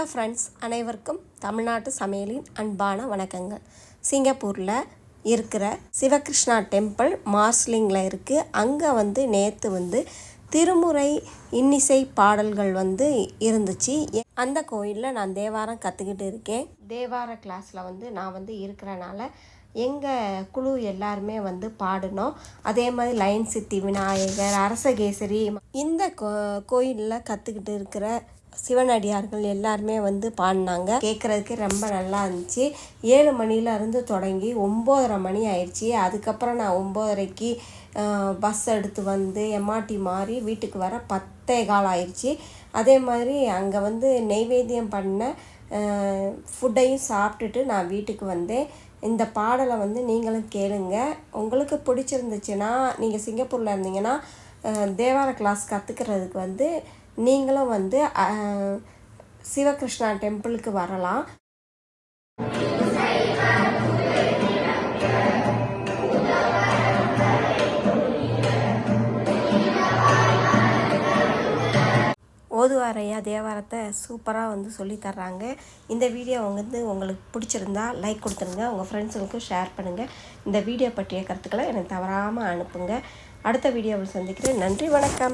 Hello friends, அனைவருக்கும் தமிழ்நாட்டு சமையலின் அன்பான வணக்கங்கள். சிங்கப்பூரில் இருக்கிற சிவகிருஷ்ணா டெம்பிள் மார்ஸ்லிங்கில் இருக்குது. அங்கே நேற்று திருமுறை இன்னிசை பாடல்கள் இருந்துச்சு. அந்த கோயிலில் நான் தேவாரம் கற்றுக்கிட்டு இருக்கேன். தேவார கிளாஸில் நான் இருக்கிறனால எங்கள் குழு எல்லாருமே பாடினோம். அதே மாதிரி லைன் சித்தி விநாயகர், அரசகேசரி, இந்த கோயிலில் கற்றுக்கிட்டு இருக்கிற சிவனடியார்கள் எல்லாருமே பாடினாங்க. கேட்குறதுக்கு ரொம்ப நல்லா இருந்துச்சு. 7 மணிலேருந்து தொடங்கி 9:30 மணி ஆயிடுச்சு. அதுக்கப்புறம் நான் 9:30க்கு பஸ் எடுத்து எம்ஆர்டி மாறி வீட்டுக்கு வர 10:15 ஆயிடுச்சு. அதே மாதிரி அங்கே நெய்வேத்தியம் பண்ண ஃபுட்டையும் சாப்பிட்டுட்டு நான் வீட்டுக்கு வந்தேன். இந்த பாடலை நீங்களும் கேளுங்க. உங்களுக்கு பிடிச்சிருந்துச்சுன்னா நீங்கள் சிங்கப்பூரில் இருந்தீங்கன்னா தேவார கிளாஸ் கற்றுக்கிறதுக்கு நீங்களும் சிவகிருஷ்ணா டெம்பிளுக்கு வரலாம். ஓதுவாரையா தேவாரத்தை சூப்பராக சொல்லி தர்றாங்க. இந்த வீடியோ உங்களுக்கு பிடிச்சிருந்தா லைக் கொடுத்துருங்க. உங்கள் ஃப்ரெண்ட்ஸுங்களுக்கும் ஷேர் பண்ணுங்கள். இந்த வீடியோ பற்றிய கருத்துக்களை எனக்கு தவறாமல் அனுப்புங்க. அடுத்த வீடியோவில் சந்திக்கிறேன். நன்றி, வணக்கம்.